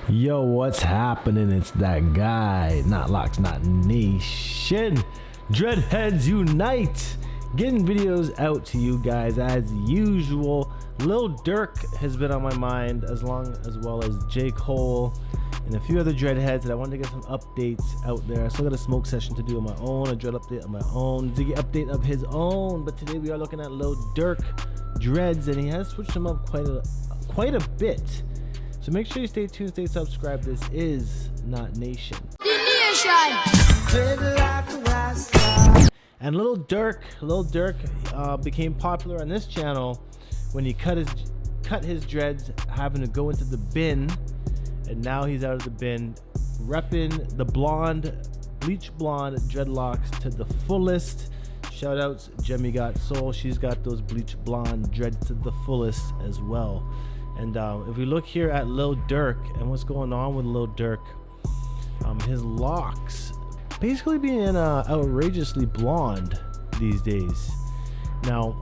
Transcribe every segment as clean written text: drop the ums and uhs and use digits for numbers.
Yo, what's happening? It's that guy, not Locks, not Nation. Dreadheads unite! Getting videos out to you guys as usual. Lil Durk has been on my mind as well as J. Cole and a few other dreadheads, and I wanted to get some updates out there. I still got a smoke session to do on my own, a dread update on my own, Ziggy update of his own, but today we are looking at Lil Durk Dreads, and he has switched them up quite a bit. So make sure you stay tuned, stay subscribed. This is Not Nation. And Lil Durk became popular on this channel when he cut his dreads, having to go into the bin, and now he's out of the bin, repping the bleach blonde dreadlocks to the fullest. Shout outs Jemmy Got Soul, she's got those bleach blonde dreads to the fullest as well. And if we look here at Lil Durk and what's going on with Lil Durk, his locks basically being outrageously blonde these days. Now,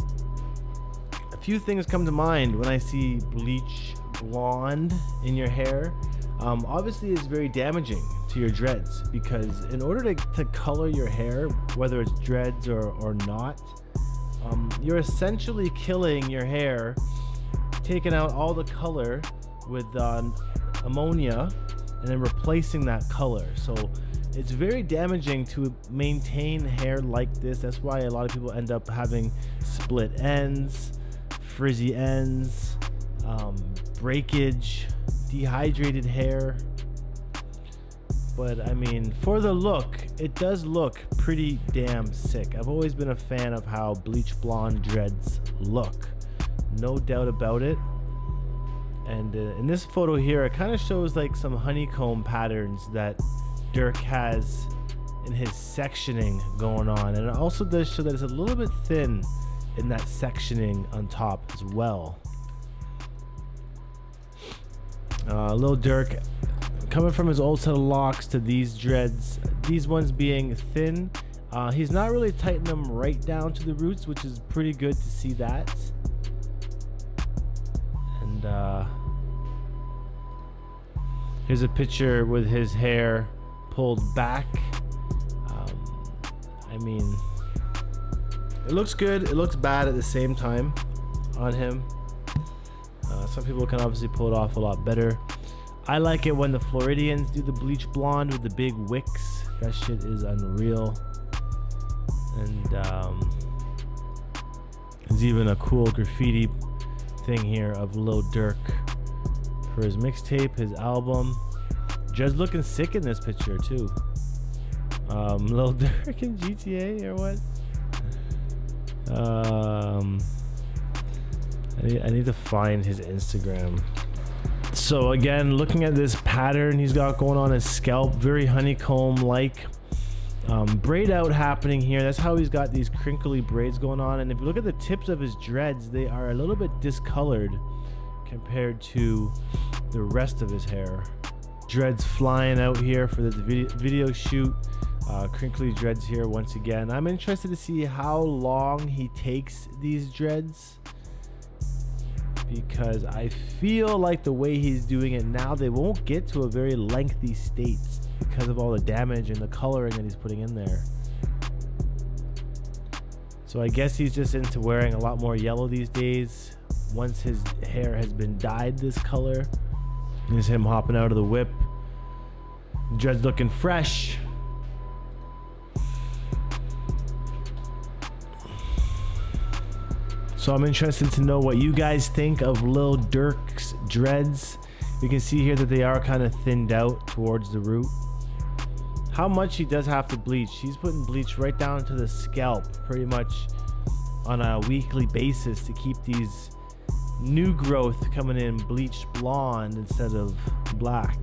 a few things come to mind when I see bleach blonde in your hair. Obviously, it's very damaging to your dreads, because in order to color your hair, whether it's dreads or not, you're essentially killing your hair, taking out all the color with ammonia and then replacing that color. So it's very damaging to maintain hair like this. That's why a lot of people end up having split ends, frizzy ends, breakage, dehydrated hair. But I mean, for the look, it does look pretty damn sick. I've always been a fan of how bleach blonde dreads look, no doubt about it. And in this photo here, it kind of shows like some honeycomb patterns that Durk has in his sectioning going on, and it also does show that it's a little bit thin in that sectioning on top as well. Lil Durk coming from his old set of locks to these dreads, these ones being thin. He's not really tightening them right down to the roots, which is pretty good to see that. And here's a picture with his hair pulled back. I mean, it looks good, it looks bad at the same time on him. Some people can obviously pull it off a lot better. I like it when the Floridians do the bleach blonde with the big wicks. That shit is unreal. And there's even a cool graffiti thing here of Lil Durk for his mixtape, his album. Just looking sick in this picture too. Lil Durk in GTA or what? I need to find his Instagram. So again, looking at this pattern he's got going on his scalp, very honeycomb like. Braid out happening here. That's how he's got these crinkly braids going on. And if you look at the tips of his dreads, they are a little bit discolored compared to the rest of his hair. Dreads flying out here for this video shoot. Crinkly dreads here once again. I'm interested to see how long he takes these dreads, because I feel like the way he's doing it now, they won't get to a very lengthy state because of all the damage and the coloring that he's putting in there. So I guess he's just into wearing a lot more yellow these days. Once his hair has been dyed this color, here's him hopping out of the whip. Dreads looking fresh. So I'm interested to know what you guys think of Lil Durk's dreads. You can see here that they are kind of thinned out towards the root. How much he does have to bleach. He's putting bleach right down to the scalp pretty much on a weekly basis to keep these new growth coming in bleached blonde instead of black.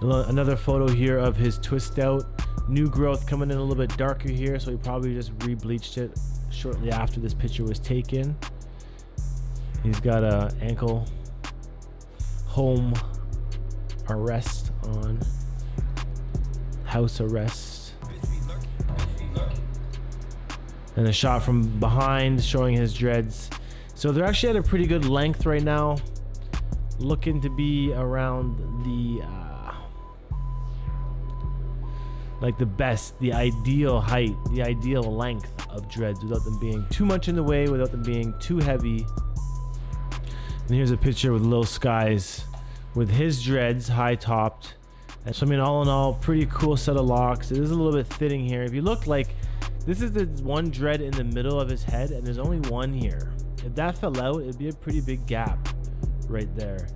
Another photo here of his twist out. New growth coming in a little bit darker here, so he probably just re-bleached it shortly after this picture was taken. He's got a ankle home arrest on, house arrest, and a shot from behind showing his dreads. So they're actually at a pretty good length right now. looking to be around the like the ideal height, the ideal length of dreads, without them being too much in the way, without them being too heavy. And here's a picture with Lil Skies with his dreads high topped. And so I mean, all in all, pretty cool set of locks. It is a little bit thinning here. If you look, like, this is the one dread in the middle of his head, and there's only one here. If that fell out, it'd be a pretty big gap right there.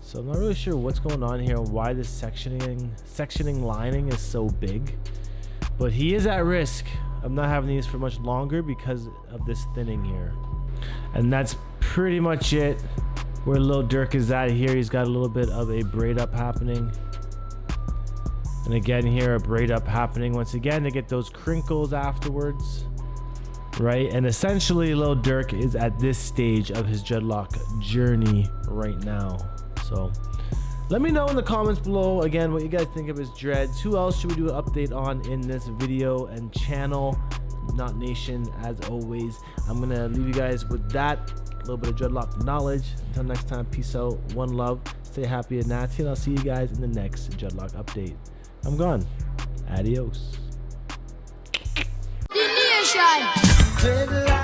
So I'm not really sure what's going on here and why this sectioning lining is so big. But he is at risk of not having these for much longer because of this thinning here. And that's pretty much it where Lil Durk is at here. He's got a little bit of a braid up happening. And again here, a braid up happening once again to get those crinkles afterwards. Right? And essentially Lil Durk is at this stage of his dreadlock journey right now. So let me know in the comments below again what you guys think of his dreads. Who else should we do an update on in this video and channel? Not Nation, as always. I'm gonna leave you guys with that little bit of dreadlock knowledge. Until next time, peace out, one love, stay happy and natty, and I'll see you guys in the next dreadlock update. I'm gone. Adios. The Nation.